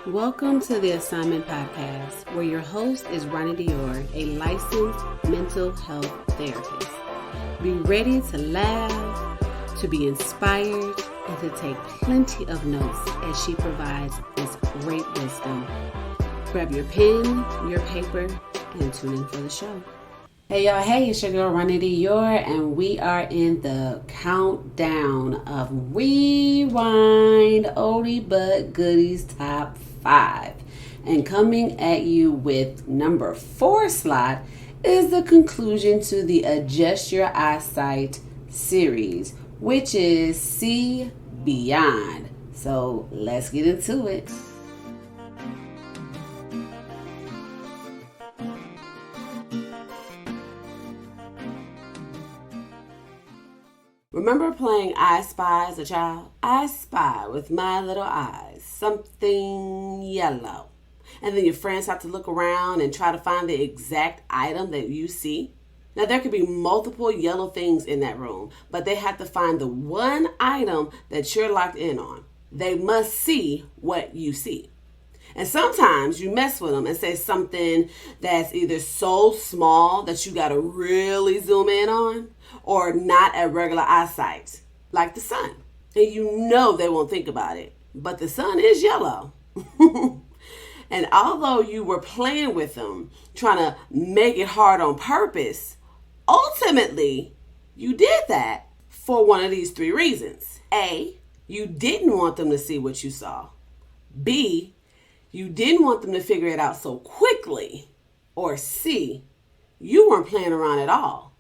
Welcome to the Assignment Podcast, where your host is Ronnie Dior, a licensed mental health therapist. Be ready to laugh, to be inspired, and to take plenty of notes as she provides this great wisdom. Grab your pen, your paper, and tune in for the show. Hey y'all, hey, it's your girl Ronnie Dior, and we are in the countdown of Rewind Oldie but Goodie's Top 5. And coming at you with number 4 slot is the conclusion to the Adjust Your Eyesight series, which is See Beyond. So let's get into it. Remember playing I Spy as a child? I spy with my little eyes something yellow. And then your friends have to look around and try to find the exact item that you see. Now there could be multiple yellow things in that room, but they have to find the one item that you're locked in on. They must see what you see. And sometimes you mess with them and say something that's either so small that you got to really zoom in on, or not at regular eyesight, like the sun. And you know they won't think about it, but the sun is yellow. And although you were playing with them, trying to make it hard on purpose, ultimately you did that for one of these 3 reasons. A, you didn't want them to see what you saw. B, you didn't want them to figure it out so quickly. Or C, you weren't playing around at all.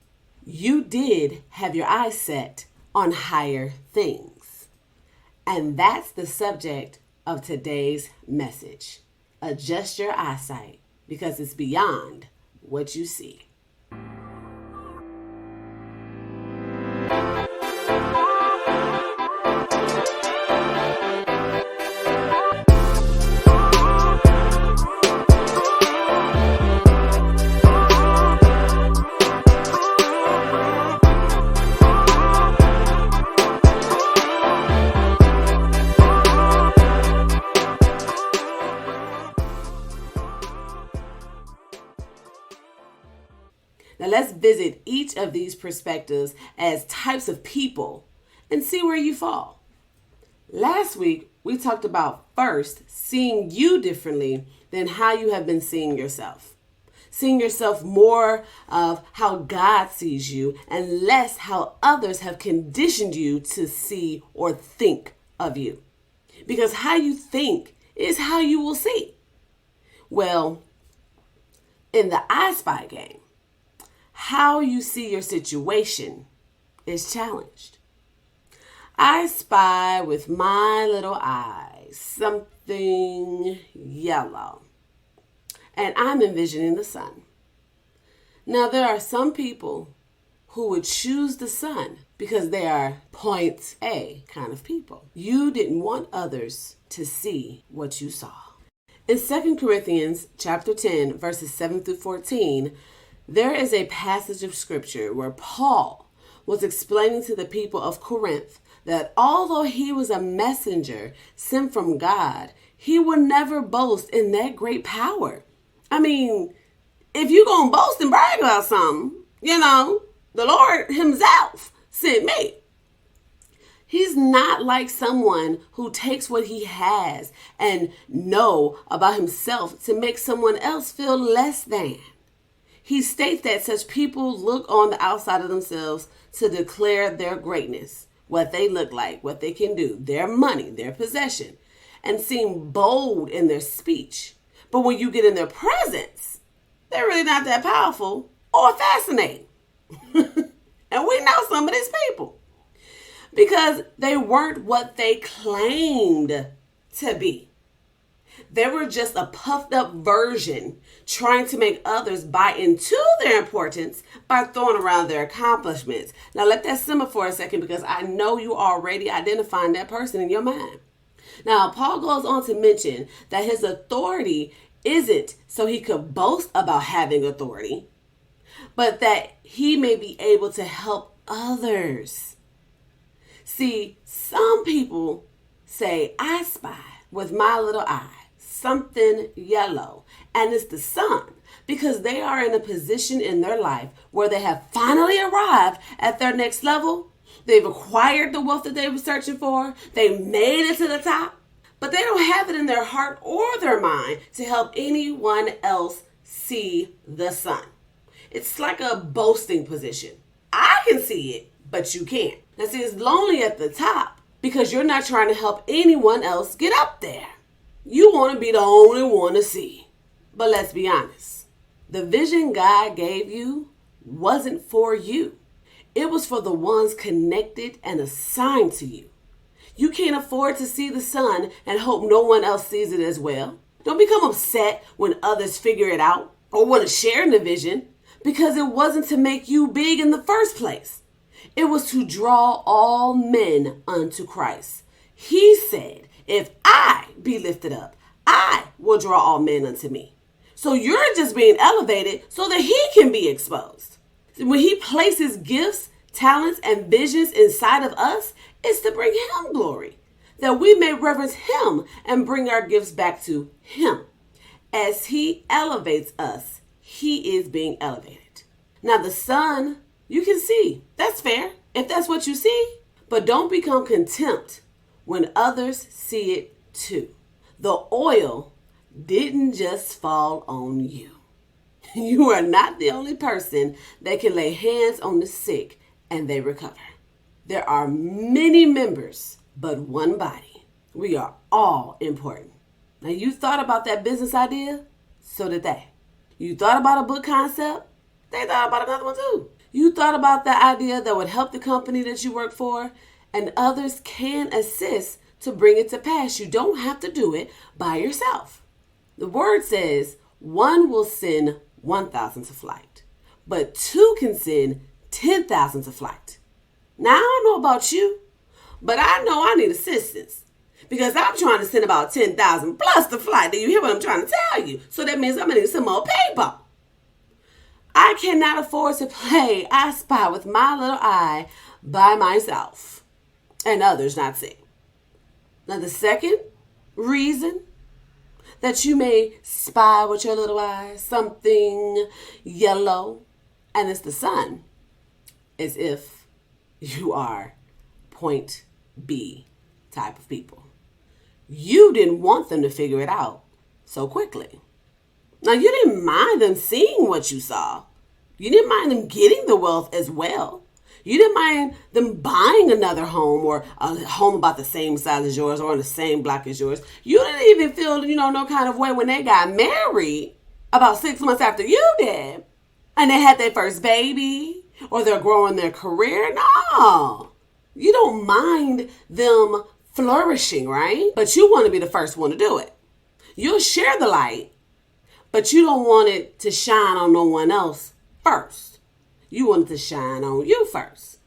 You did have your eyes set on higher things. And that's the subject of today's message. Adjust your eyesight, because it's beyond what you see. Now let's visit each of these perspectives as types of people and see where you fall. Last week, we talked about first seeing you differently than how you have been seeing yourself. Seeing yourself more of how God sees you and less how others have conditioned you to see or think of you. Because how you think is how you will see. Well, in the I Spy game, how you see your situation is challenged. I spy with my little eyes something yellow, and I'm envisioning the sun. Now, there are some people who would choose the sun because they are point A kind of people. You didn't want others to see what you saw. In 2 Corinthians chapter 10, verses 7 through 14, there is a passage of scripture where Paul was explaining to the people of Corinth that although he was a messenger sent from God, he would never boast in that great power. I mean, if you're going to boast and brag about something, the Lord himself sent me. He's not like someone who takes what he has and know about himself to make someone else feel less than. He states that such people look on the outside of themselves to declare their greatness, what they look like, what they can do, their money, their possession, and seem bold in their speech. But when you get in their presence, they're really not that powerful or fascinating. And we know some of these people because they weren't what they claimed to be. They were just a puffed up version trying to make others buy into their importance by throwing around their accomplishments. Now let that simmer for a second, because I know you already identifying that person in your mind. Now, Paul goes on to mention that his authority isn't so he could boast about having authority, but that he may be able to help others. See, some people say, I spy with my little eye something yellow, and it's the sun, because they are in a position in their life where they have finally arrived at their next level. They've acquired the wealth that they were searching for. They made it to the top, but they don't have it in their heart or their mind to help anyone else see the sun. It's like a boasting position. I can see it, but you can't. Now see, it's lonely at the top because you're not trying to help anyone else get up there. You want to be the only one to see. But let's be honest. The vision God gave you wasn't for you. It was for the ones connected and assigned to you. You can't afford to see the sun and hope no one else sees it as well. Don't become upset when others figure it out or want to share in the vision, because it wasn't to make you big in the first place. It was to draw all men unto Christ. He said, if I be lifted up, I will draw all men unto me. So you're just being elevated so that he can be exposed. When he places gifts, talents, and visions inside of us, it's to bring him glory, that we may reverence him and bring our gifts back to him. As he elevates us, he is being elevated. Now the sun, you can see. That's fair if that's what you see. But don't become contempt when others see it too. The oil didn't just fall on you. You are not the only person that can lay hands on the sick and they recover. There are many members, but one body. We are all important. Now you thought about that business idea? So did they. You thought about a book concept? They thought about another one too. You thought about the idea that would help the company that you work for, and others can assist to bring it to pass. You don't have to do it by yourself. The word says one will send 1,000 to flight, but two can send 10,000 to flight. Now, I don't know about you, but I know I need assistance because I'm trying to send about 10,000 plus to flight. Do you hear what I'm trying to tell you? So that means I'm going to need some more paper. I cannot afford to play I Spy with my little eye by myself and others not see. Now, the second reason that you may spy with your little eye something yellow, and it's the sun, is if you are point B type of people. You didn't want them to figure it out so quickly. Now, you didn't mind them seeing what you saw. You didn't mind them getting the wealth as well. You didn't mind them buying another home or a home about the same size as yours or on the same block as yours. You didn't even feel, no kind of way when they got married about 6 months after you did. And they had their first baby or they're growing their career. No, you don't mind them flourishing, right? But you want to be the first one to do it. You'll share the light, but you don't want it to shine on no one else first. You want it to shine on you first.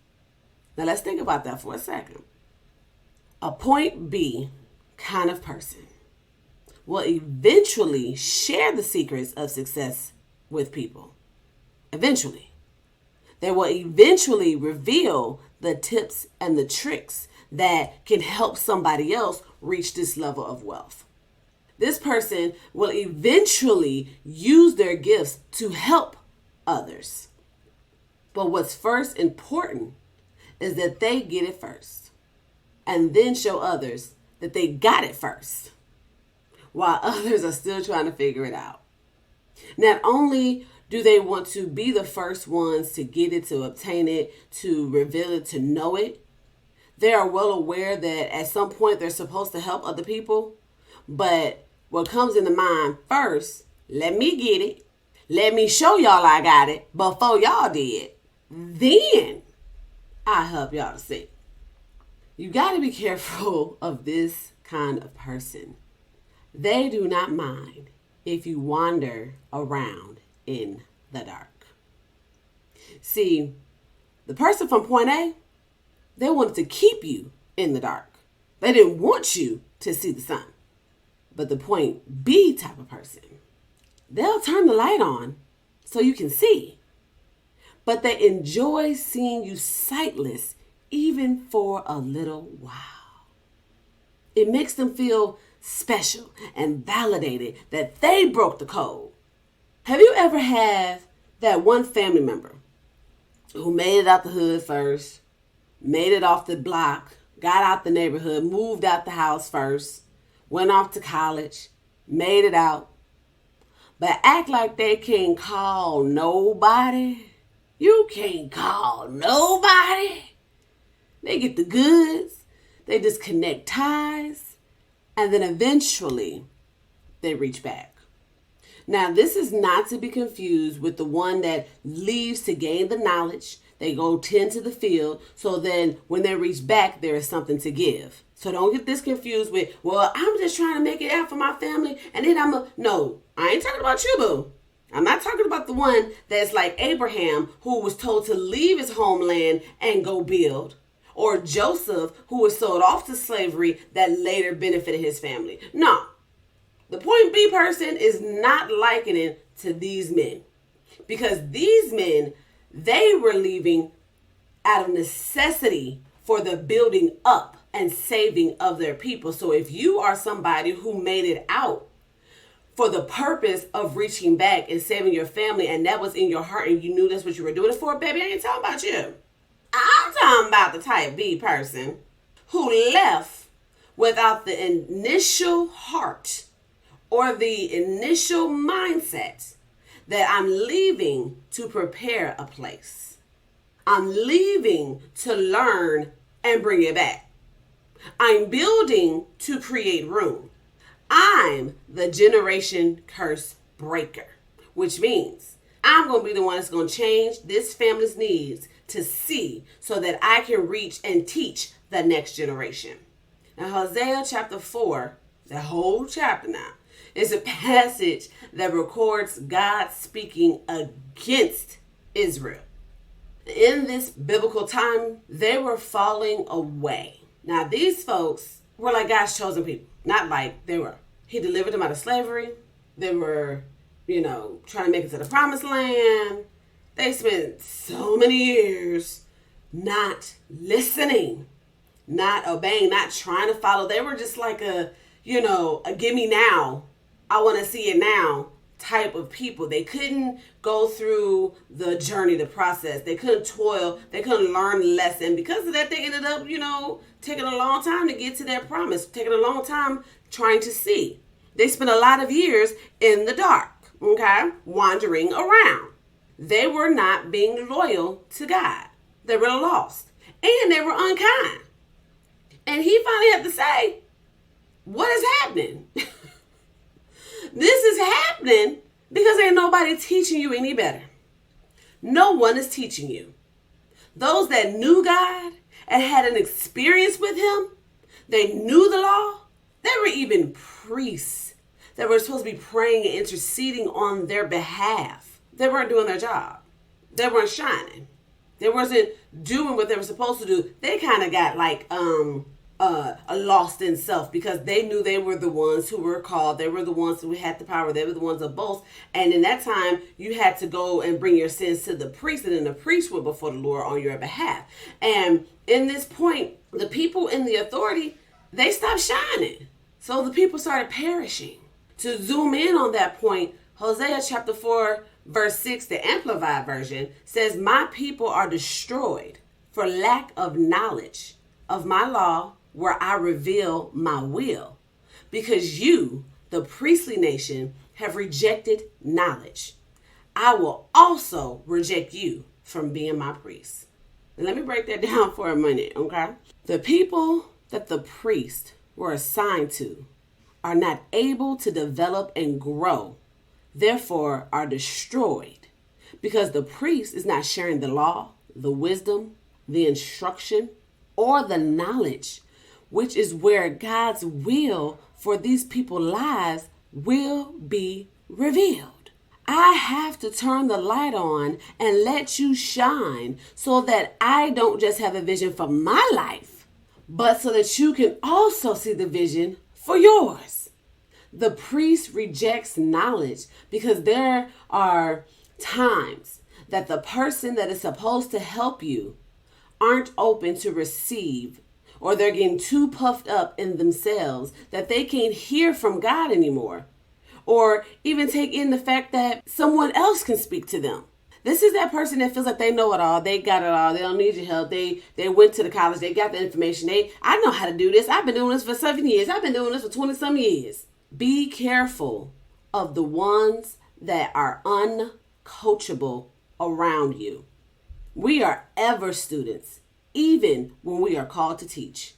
Now let's think about that for a second. A point B kind of person will eventually share the secrets of success with people. Eventually. They will eventually reveal the tips and the tricks that can help somebody else reach this level of wealth. This person will eventually use their gifts to help others. But what's first important is that they get it first and then show others that they got it first while others are still trying to figure it out. Not only do they want to be the first ones to get it, to obtain it, to reveal it, to know it, they are well aware that at some point they're supposed to help other people. But what comes into mind first, let me get it. Let me show y'all I got it before y'all did. Then I help y'all to see. You got to be careful of this kind of person. They do not mind if you wander around in the dark. See, the person from point A, they wanted to keep you in the dark. They didn't want you to see the sun. But the point B type of person, they'll turn the light on so you can see. But they enjoy seeing you sightless even for a little while. It makes them feel special and validated that they broke the code. Have you ever had that one family member who made it out the hood first, made it off the block, got out the neighborhood, moved out the house first, went off to college, made it out, but act like they can't call nobody? You can't call nobody. They get the goods, they disconnect ties, and then eventually they reach back. Now, this is not to be confused with the one that leaves to gain the knowledge. They go tend to the field, so then when they reach back, there is something to give. So don't get this confused with, well, I'm just trying to make it out for my family, and then no, I ain't talking about you, boo. I'm not talking about the one that's like Abraham, who was told to leave his homeland and go build, or Joseph, who was sold off to slavery that later benefited his family. No. The point B person is not likening to these men, because these men, they were leaving out of necessity for the building up and saving of their people. So if you are somebody who made it out for the purpose of reaching back and saving your family, and that was in your heart and you knew that's what you were doing it for, baby, I ain't talking about you. I'm talking about the type B person who left without the initial heart or the initial mindset that I'm leaving to prepare a place. I'm leaving to learn and bring it back. I'm building to create room. I'm the generation curse breaker, which means I'm going to be the one that's going to change this family's needs to see so that I can reach and teach the next generation. Now, Hosea chapter 4, the whole chapter now, is a passage that records God speaking against Israel. In this biblical time, they were falling away. Now, these folks were like God's chosen people. Not like they were. He delivered them out of slavery. They were, trying to make it to the promised land. They spent so many years not listening, not obeying, not trying to follow. They were just like a give me now. I want to see it now type of people. They couldn't go through the journey, the process. They couldn't toil. They couldn't learn the lesson. Because of that, they ended up, taking a long time to get to their promise, taking a long time trying to see. They spent a lot of years in the dark, wandering around. They were not being loyal to God. They were lost. And they were unkind. And he finally had to say, what is happening? This is happening because ain't nobody teaching you any better. No one is teaching you. Those that knew God and had an experience with him, they knew the law. There were even priests that were supposed to be praying and interceding on their behalf. They weren't doing their job. They weren't shining. They wasn't doing what they were supposed to do. They kind of got like lost in self because they knew they were the ones who were called. They were the ones who had the power. They were the ones of both. And in that time, you had to go and bring your sins to the priest, and then the priest went before the Lord on your behalf. And in this point, the people in the authority, they stopped shining. So the people started perishing. To zoom in on that point, Hosea chapter 4, verse 6, the Amplified version, says, my people are destroyed for lack of knowledge of my law, where I reveal my will, because you, the priestly nation, have rejected knowledge. I will also reject you from being my priest. And let me break that down for a minute, okay? The people that the priests were assigned to are not able to develop and grow, therefore are destroyed, because the priest is not sharing the law, the wisdom, the instruction, or the knowledge, which is where God's will for these people's lives will be revealed. I have to turn the light on and let you shine so that I don't just have a vision for my life, but so that you can also see the vision for yours. The priest rejects knowledge because there are times that the person that is supposed to help you aren't open to receive or they're getting too puffed up in themselves that they can't hear from God anymore, or even take in the fact that someone else can speak to them. This is that person that feels like they know it all, they got it all, they don't need your help, they went to the college, they got the information, I know how to do this, I've been doing this for 7 years, I've been doing this for 20 some years. Be careful of the ones that are uncoachable around you. We are ever students, even when we are called to teach.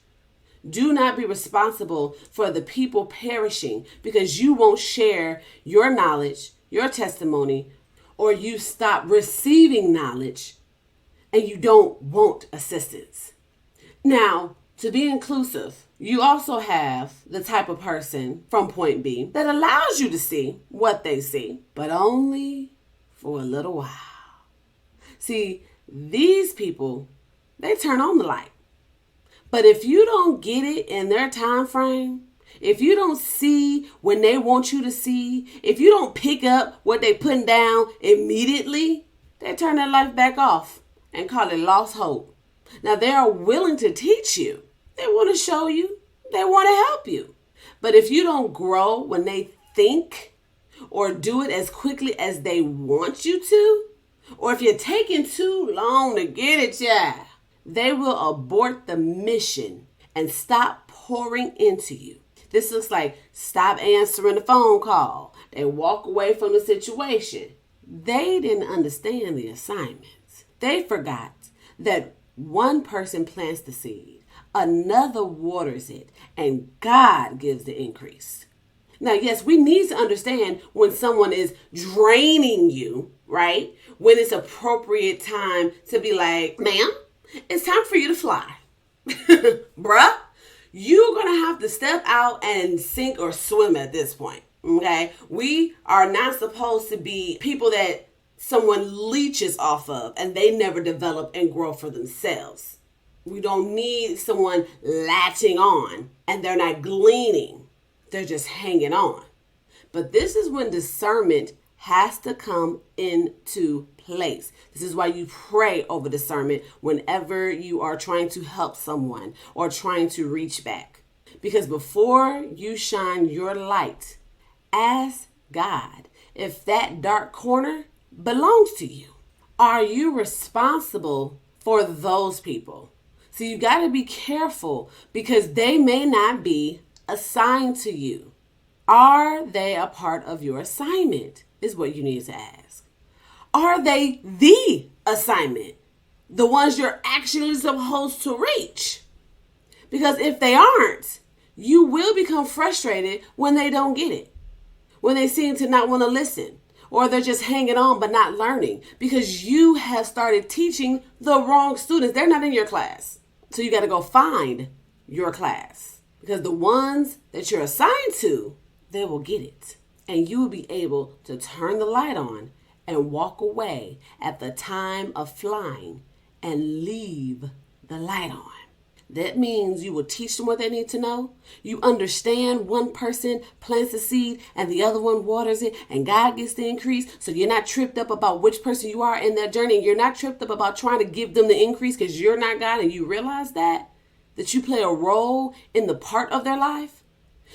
Do not be responsible for the people perishing because you won't share your knowledge, your testimony, or you stop receiving knowledge and you don't want assistance. Now, to be inclusive, you also have the type of person from point B that allows you to see what they see, but only for a little while. See, these people, they turn on the light. But if you don't get it in their time frame, if you don't see when they want you to see, if you don't pick up what they putting down immediately, they turn their life back off and call it lost hope. Now, they are willing to teach you. They want to show you. They want to help you. But if you don't grow when they think or do it as quickly as they want you to, or if you're taking too long to get it, yeah, they will abort the mission and stop pouring into you. This looks like stop answering the phone call. They walk away from the situation. They didn't understand the assignments. They forgot that one person plants the seed, another waters it, and God gives the increase. Now, yes, we need to understand when someone is draining you, right? When it's appropriate time to be like, ma'am, it's time for you to fly. Bruh, you're going to have to step out and sink or swim at this point, okay? We are not supposed to be people that someone leeches off of and they never develop and grow for themselves. We don't need someone latching on and they're not gleaning. They're just hanging on. But this is when discernment has to come into place. This is why you pray over discernment whenever you are trying to help someone or trying to reach back. Because before you shine your light, ask God if that dark corner belongs to you. Are you responsible for those people? So you got to be careful because they may not be assigned to you. Are they a part of your assignment is what you need to ask. Are they the assignment? The ones you're actually supposed to reach? Because if they aren't, you will become frustrated when they don't get it. When they seem to not want to listen. Or they're just hanging on but not learning. Because you have started teaching the wrong students. They're not in your class. So you got to go find your class. Because the ones that you're assigned to, they will get it. And you will be able to turn the light on and walk away at the time of flying and leave the light on. That means you will teach them what they need to know. You understand one person plants a seed and the other one waters it and God gets the increase. So you're not tripped up about which person you are in that journey. You're not tripped up about trying to give them the increase because you're not God and you realize that you play a role in the part of their life.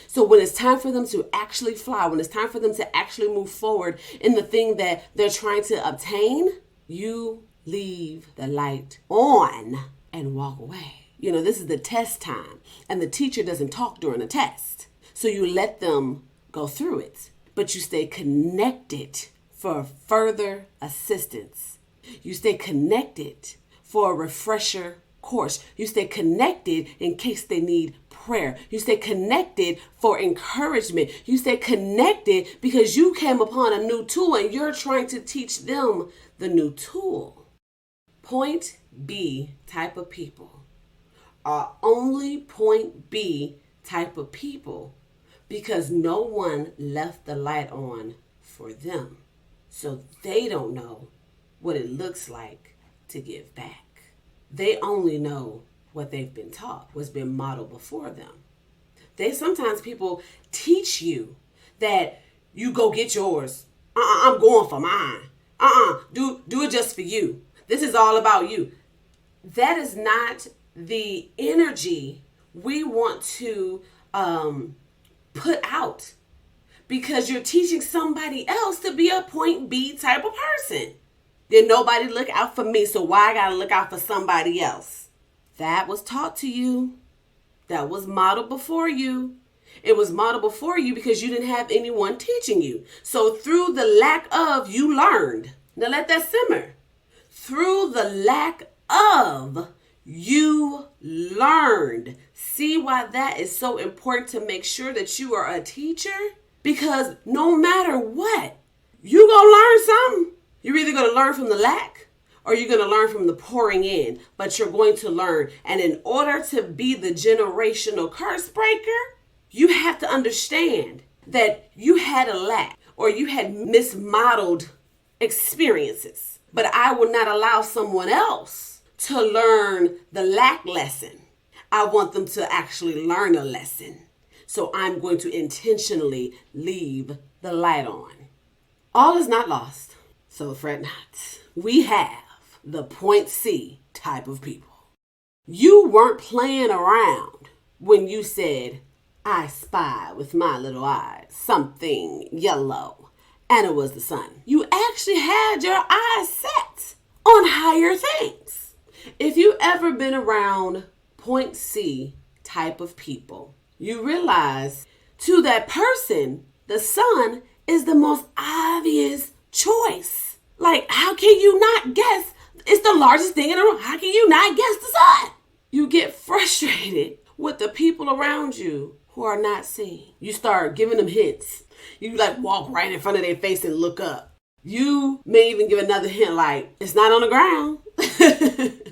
So when it's time for them to actually fly, when it's time for them to actually move forward in the thing that they're trying to obtain, you leave the light on and walk away. You know, this is the test time and the teacher doesn't talk during the test. So you let them go through it, but you stay connected for further assistance. You stay connected for a refresher course. You stay connected in case they need prayer. You stay connected for encouragement. You stay connected because you came upon a new tool and you're trying to teach them the new tool. Point B type of people are only point B type of people because no one left the light on for them. So they don't know what it looks like to give back. They only know what they've been taught, what's been modeled before them. Sometimes people teach you that you go get yours. I'm going for mine. Do it just for you. This is all about you. That is not the energy we want to put out, because you're teaching somebody else to be a point B type of person. Did nobody look out for me, so why I gotta look out for somebody else? That was taught to you. That was modeled before you. It was modeled before you because you didn't have anyone teaching you. So through the lack of, you learned. Now let that simmer. Through the lack of, you learned. See why that is so important, to make sure that you are a teacher? Because no matter what, you gonna learn something. You're either gonna learn from the lack or you're gonna learn from the pouring in, but you're going to learn. And in order to be the generational curse breaker, you have to understand that you had a lack or you had mismodeled experiences. But I will not allow someone else to learn the lack lesson. I want them to actually learn a lesson. So I'm going to intentionally leave the light on. All is not lost, so fret not. We have the point C type of people. You weren't playing around when you said, I spy with my little eyes something yellow, and it was the sun. You actually had your eyes set on higher things. If you've ever been around point C type of people, you realize to that person, the sun is the most obvious choice. Like, how can you not guess? It's the largest thing in the room. How can you not guess the sun? You get frustrated with the people around you who are not seeing. You start giving them hints. You like walk right in front of their face and look up. You may even give another hint like, it's not on the ground.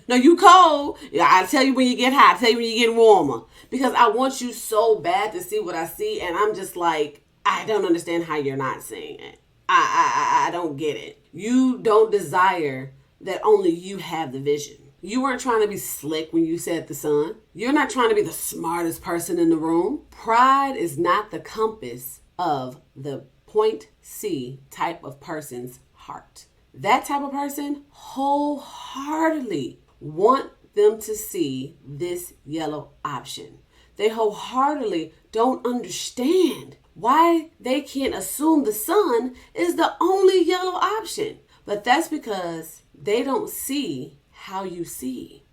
No, you cold. Yeah, I'll tell you when you get hot. I'll tell you when you get warmer. Because I want you so bad to see what I see. And I'm just like, I don't understand how you're not seeing it. I don't get it. You don't desire that only you have the vision. You weren't trying to be slick when you said the sun. You're not trying to be the smartest person in the room. Pride is not the compass of the point C type of person's heart. That type of person wholeheartedly want them to see this yellow option. They wholeheartedly don't understand why they can't assume the sun is the only yellow option. But that's because they don't see how you see.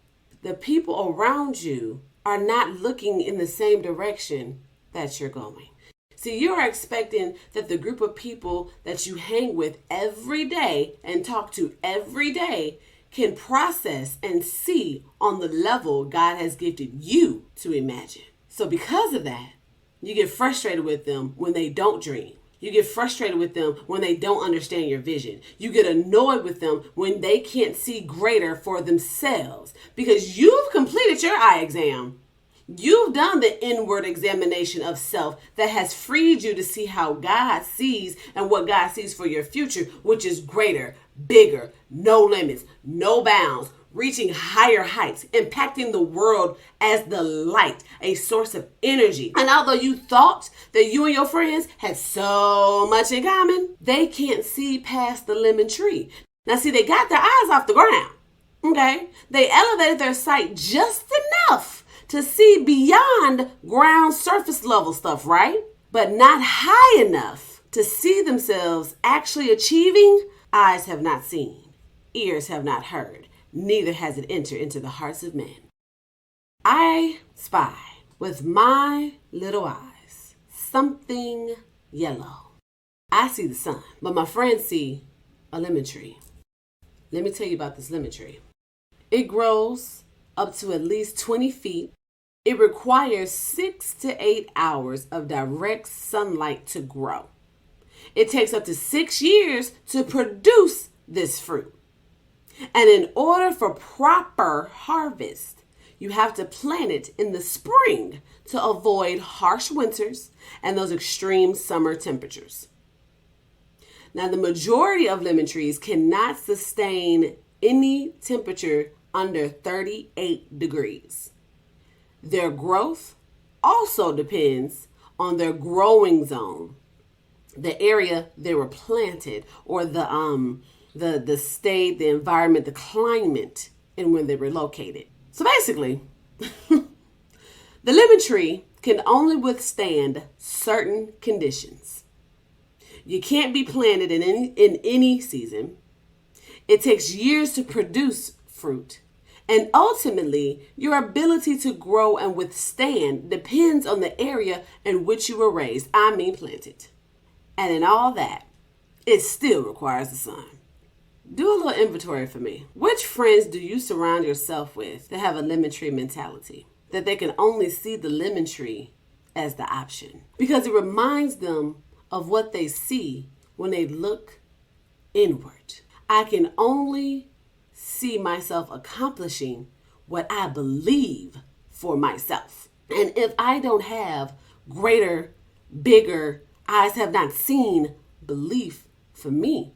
The people around you are not looking in the same direction that you're going. See, you're expecting that the group of people that you hang with every day and talk to every day can process and see on the level God has gifted you to imagine. So because of that, you get frustrated with them when they don't dream. You get frustrated with them when they don't understand your vision. You get annoyed with them when they can't see greater for themselves because you've completed your eye exam. You've done the inward examination of self that has freed you to see how God sees and what God sees for your future, which is greater, bigger, no limits, no bounds, reaching higher heights, impacting the world as the light, a source of energy. And although you thought that you and your friends had so much in common, they can't see past the lemon tree. Now see, they got their eyes off the ground, okay? They elevated their sight just enough to see beyond ground surface level stuff, right? But not high enough to see themselves actually achieving. Eyes have not seen, ears have not heard, neither has it entered into the hearts of men. I spy with my little eyes something yellow. I see the sun, but my friends see a lemon tree. Let me tell you about this lemon tree. It grows up to at least 20 feet. It requires 6 to 8 hours of direct sunlight to grow. It takes up to 6 years to produce this fruit. And in order for proper harvest, you have to plant it in the spring to avoid harsh winters and those extreme summer temperatures. Now, the majority of lemon trees cannot sustain any temperature under 38 degrees. Their growth also depends on their growing zone, the area they were planted, or the state, the environment, the climate, and when they were located. So basically, The lemon tree can only withstand certain conditions. You can't be planted in any season. It takes years to produce fruit. And ultimately, your ability to grow and withstand depends on the area in which you were raised. I mean planted. And in all that, it still requires the sun. Do a little inventory for me. Which friends do you surround yourself with that have a lemon tree mentality? That they can only see the lemon tree as the option. Because it reminds them of what they see when they look inward. I can only see myself accomplishing what I believe for myself. And if I don't have greater, bigger, eyes have not seen belief for me,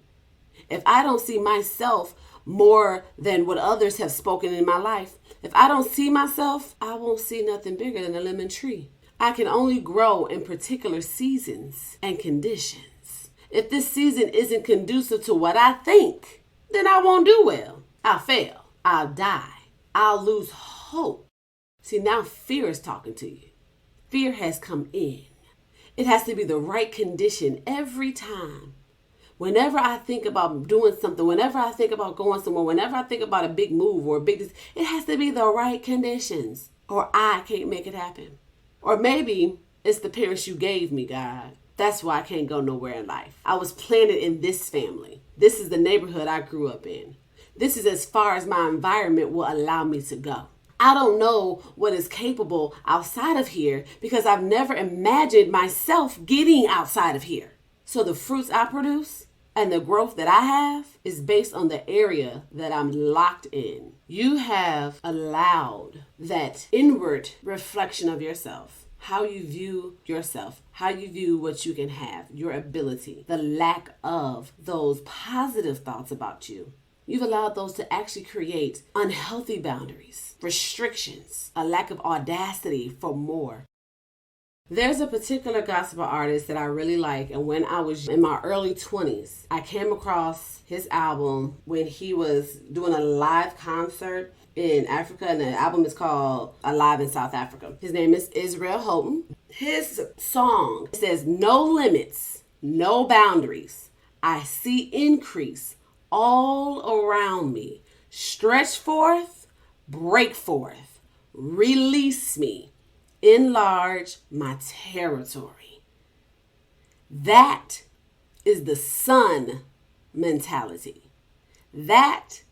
if I don't see myself more than what others have spoken in my life, if I don't see myself, I won't see nothing bigger than a lemon tree. I can only grow in particular seasons and conditions. If this season isn't conducive to what I think, then I won't do well. I'll fail. I'll die. I'll lose hope. See, now fear is talking to you. Fear has come in. It has to be the right condition every time. Whenever I think about doing something, whenever I think about going somewhere, whenever I think about a big move or it has to be the right conditions or I can't make it happen. Or maybe it's the parents you gave me, God. That's why I can't go nowhere in life. I was planted in this family. This is the neighborhood I grew up in. This is as far as my environment will allow me to go. I don't know what is capable outside of here because I've never imagined myself getting outside of here. So the fruits I produce and the growth that I have is based on the area that I'm locked in. You have allowed that inward reflection of yourself, how you view yourself, how you view what you can have, your ability, the lack of those positive thoughts about you. You've allowed those to actually create unhealthy boundaries, restrictions, a lack of audacity for more. There's a particular gospel artist that I really like, and when I was in my early 20s, I came across his album when he was doing a live concert in Africa, and the album is called Alive in South Africa. His name is Israel Houghton. His song says, "No limits, no boundaries. I see increase all around me. Stretch forth, break forth, release me. Enlarge my territory." That is the sun mentality. That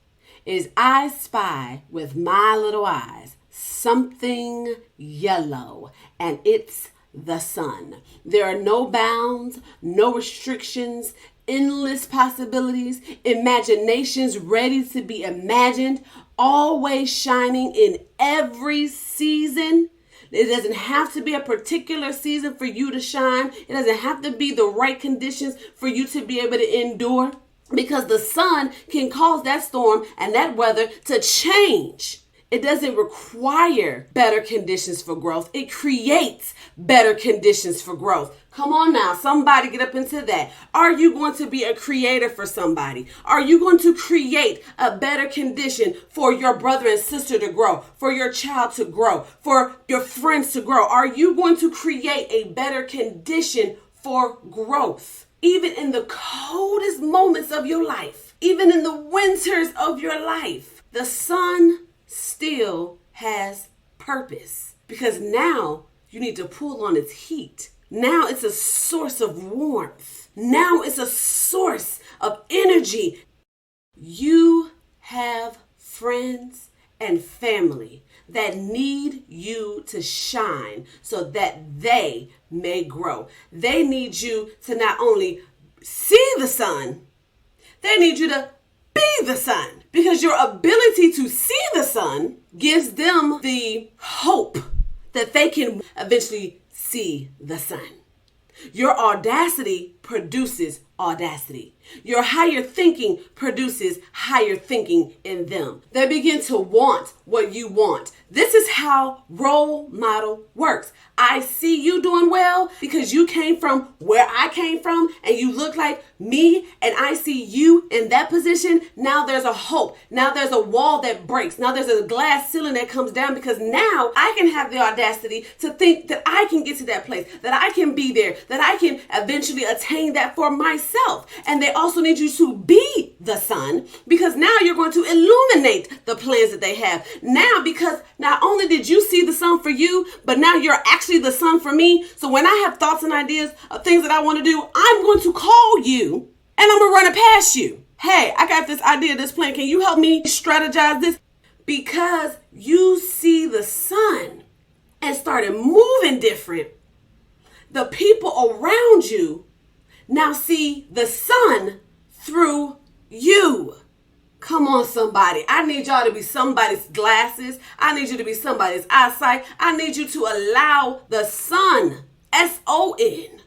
is I spy with my little eyes something yellow, and it's the sun. There are no bounds, no restrictions, endless possibilities, imaginations ready to be imagined, always shining in every season. It doesn't have to be a particular season for you to shine. It doesn't have to be the right conditions for you to be able to endure, because the sun can cause that storm and that weather to change. It doesn't require better conditions for growth. It creates better conditions for growth. Come on now, somebody get up into that. Are you going to be a creator for somebody? Are you going to create a better condition for your brother and sister to grow, for your child to grow, for your friends to grow? Are you going to create a better condition for growth? Even in the coldest moments of your life, even in the winters of your life, the sun still has purpose, because now you need to pull on its heat. Now it's a source of warmth. Now it's a source of energy. You have friends and family that need you to shine so that they may grow. They need you to not only see the sun, they need you to be the sun, because your ability to see the sun gives them the hope that they can eventually see the sun. Your audacity produces audacity. Your higher thinking produces higher thinking in them. They begin to want what you want. This is how role model works. I see you doing well because you came from where I came from and you look like me, and I see you in that position. Now there's a hope. Now there's a wall that breaks. Now there's a glass ceiling that comes down because now I can have the audacity to think that I can get to that place, that I can be there, that I can eventually attain that for myself. And they also need you to be the sun, because now you're going to illuminate the plans that they have. Now, because not only did you see the sun for you, but now you're actually the sun for me. So when I have thoughts and ideas of things that I want to do, I'm going to call you and I'm going to run it past you. Hey, I got this idea, this plan. Can you help me strategize this? Because you see the sun and started moving different, the people around you now see the sun through you. Come on, somebody. I need y'all to be somebody's glasses. I need you to be somebody's eyesight. I need you to allow the sun, S-O-N,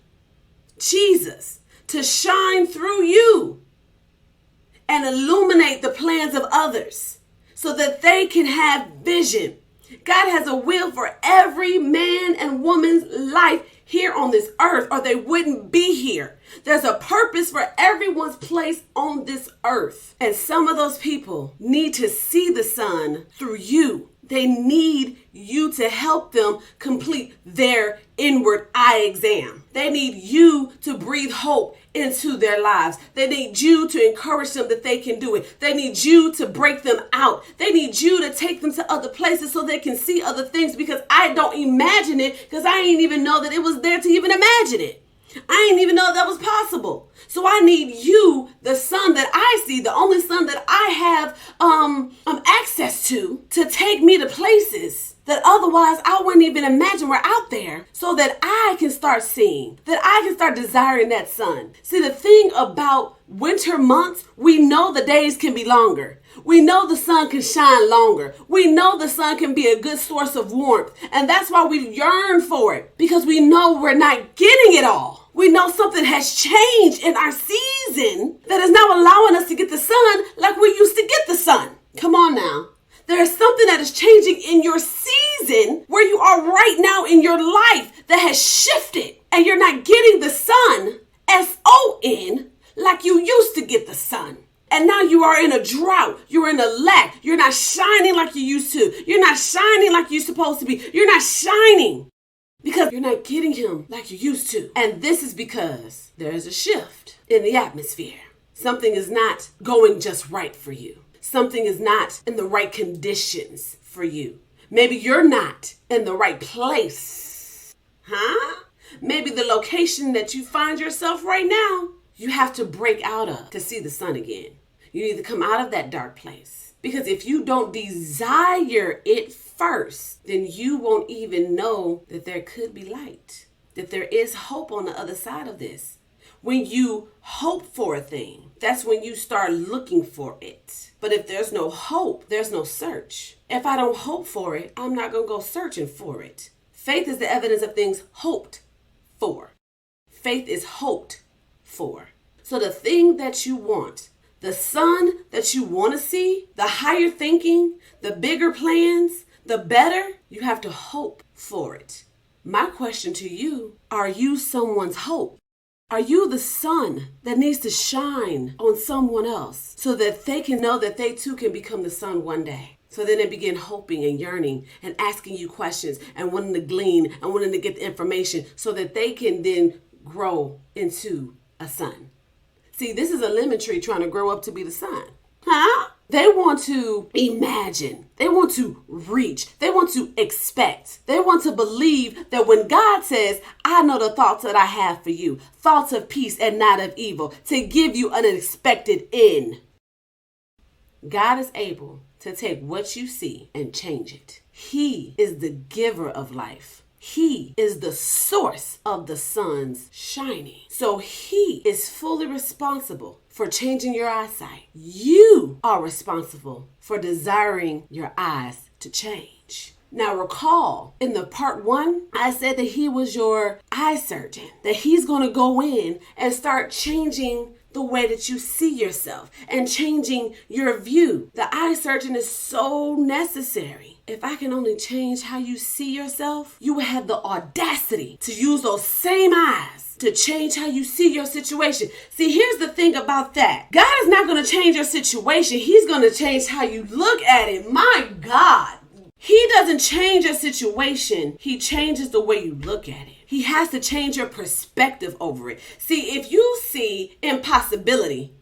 Jesus, to shine through you and illuminate the plans of others so that they can have vision. God has a will for every man and woman's life here on this earth, or they wouldn't be here. There's a purpose for everyone's place on this earth. And some of those people need to see the sun through you. They need you to help them complete their inward eye exam. They need you to breathe hope into their lives. They need you to encourage them that they can do it. They need you to break them out. They need you to take them to other places so they can see other things, because I don't imagine it, because I didn't even know that it was there to even imagine it. I didn't even know that was possible. So I need you, the sun that I see, the only sun that I have access to take me to places that otherwise I wouldn't even imagine were out there, so that I can start seeing, that I can start desiring that sun. See, the thing about winter months, we know the days can be longer. We know the sun can shine longer. We know the sun can be a good source of warmth. And that's why we yearn for it, because we know we're not getting it all. We know something has changed in our season that is now allowing us to get the sun like we used to get the sun. Come on now. There is something that is changing in your season where you are right now in your life that has shifted, and you're not getting the sun, S-O-N, like you used to get the sun. And now you are in a drought. You're in a lack. You're not shining like you used to. You're not shining like you're supposed to be. You're not shining because you're not getting him like you used to. And this is because there's a shift in the atmosphere. Something is not going just right for you. Something is not in the right conditions for you. Maybe you're not in the right place. Maybe the location that you find yourself right now, you have to break out of to see the sun again. You need to come out of that dark place. Because if you don't desire it first, then you won't even know that there could be light, that there is hope on the other side of this. When you hope for a thing, that's when you start looking for it. But if there's no hope, there's no search. If I don't hope for it, I'm not going to go searching for it. Faith is the evidence of things hoped for. Faith is hoped for. So the thing that you want, the sun that you want to see, the higher thinking, the bigger plans, the better, you have to hope for it. My question to you, are you someone's hope? Are you the sun that needs to shine on someone else so that they can know that they too can become the sun one day? So then they begin hoping and yearning and asking you questions and wanting to glean and wanting to get the information so that they can then grow into a sun. See, this is a lemon tree trying to grow up to be the sun. They want to imagine. They want to reach. They want to expect. They want to believe that when God says, I know the thoughts that I have for you, thoughts of peace and not of evil, to give you an unexpected end. God is able to take what you see and change it. He is the giver of life. He is the source of the sun's shining. So he is fully responsible for changing your eyesight. You are responsible for desiring your eyes to change. Now recall, in the part 1, I said that he was your eye surgeon, that he's going to go in and start changing the way that you see yourself and changing your view. The eye surgeon is so necessary. If I can only change how you see yourself, you will have the audacity to use those same eyes to change how you see your situation. See, here's the thing about that. God is not going to change your situation. He's going to change how you look at it. My God. He doesn't change your situation. He changes the way you look at it. He has to change your perspective over it. See, if you see impossibility,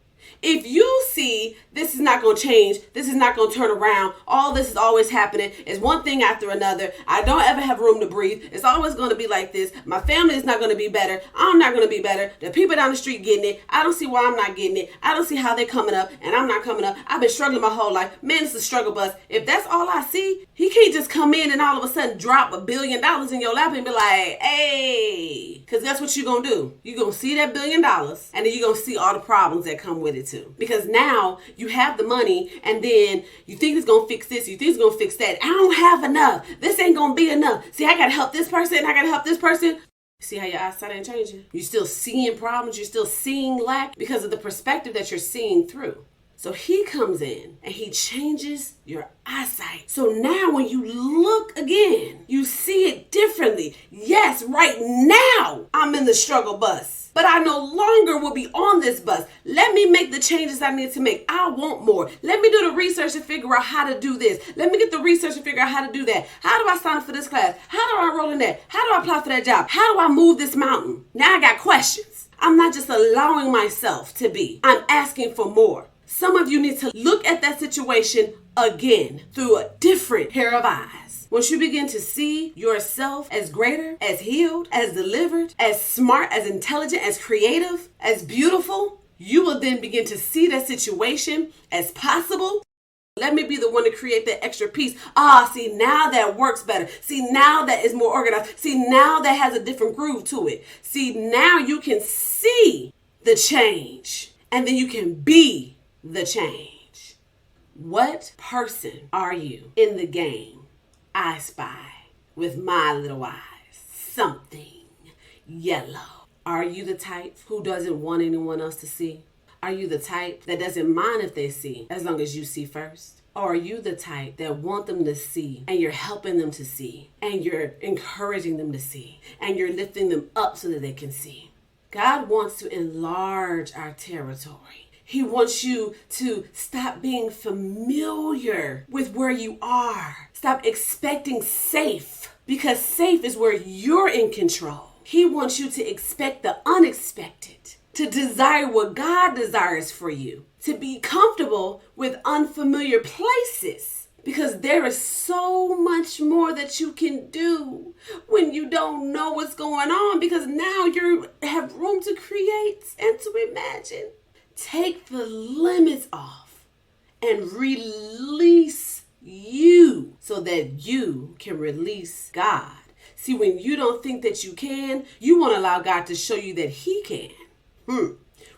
if you see this is not going to change, this is not going to turn around, all this is always happening, it's one thing after another, I don't ever have room to breathe, it's always going to be like this, my family is not going to be better, I'm not going to be better, the people down the street getting it, I don't see why I'm not getting it, I don't see how they're coming up, and I'm not coming up, I've been struggling my whole life, man, it's a struggle bus. If that's all I see, he can't just come in and all of a sudden drop $1 billion in your lap and be like, hey, because that's what you're going to do. You're going to see that $1 billion, and then you're going to see all the problems that come with it too. Because now you have the money, and then you think it's going to fix this, you think it's going to fix that. I don't have enough. This ain't going to be enough. See, I got to help this person, I got to help this person. See how your eyesight ain't changing? You're still seeing problems, you're still seeing lack because of the perspective that you're seeing through. So he comes in and he changes your eyesight. So now when you look again, you see it differently. Yes, right now I'm in the struggle bus, but I no longer will be on this bus. Let me make the changes I need to make. I want more. Let me do the research to figure out how to do this. Let me get the research to figure out how to do that. How do I sign up for this class? How do I enroll in that? How do I apply for that job? How do I move this mountain? Now I got questions. I'm not just allowing myself to be. I'm asking for more. Some of you need to look at that situation again through a different pair of eyes. Once you begin to see yourself as greater, as healed, as delivered, as smart, as intelligent, as creative, as beautiful, you will then begin to see that situation as possible. Let me be the one to create that extra piece. See, now that works better. See, now that is more organized. See, now that has a different groove to it. See, now you can see the change, and then you can be the change. What person are you in the game? I spy with my little eyes something yellow. Are you the type who doesn't want anyone else to see? Are you the type that doesn't mind if they see as long as you see first? Or are you the type that want them to see, and you're helping them to see, and you're encouraging them to see, and you're lifting them up so that they can see? God wants to enlarge our territory. He wants you to stop being familiar with where you are. Stop expecting safe, because safe is where you're in control. He wants you to expect the unexpected, to desire what God desires for you, to be comfortable with unfamiliar places, because there is so much more that you can do when you don't know what's going on, because now you have room to create and to imagine. Take the limits off and release you so that you can release God. See, when you don't think that you can, you want to allow God to show you that he can.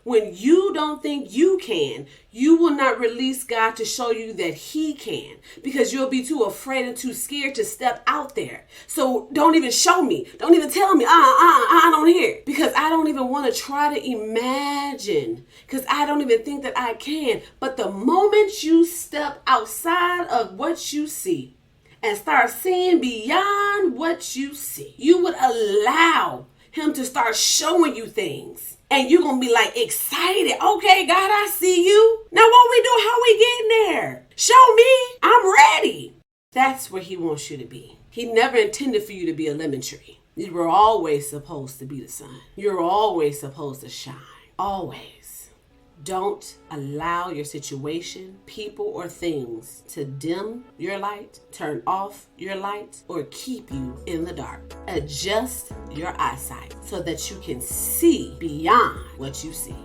When you don't think you can, you will not release God to show you that he can, because you'll be too afraid and too scared to step out there. So don't even show me. Don't even tell me. I don't hear. Because I don't even want to try to imagine, because I don't even think that I can. But the moment you step outside of what you see and start seeing beyond what you see, you would allow him to start showing you things. And you're going to be like excited. Okay, God, I see you. Now what we do? How we getting there? Show me. I'm ready. That's where he wants you to be. He never intended for you to be a lemon tree. You were always supposed to be the sun. You're always supposed to shine. Always. Don't allow your situation, people, or things to dim your light, turn off your light, or keep you in the dark. Adjust your eyesight so that you can see beyond what you see.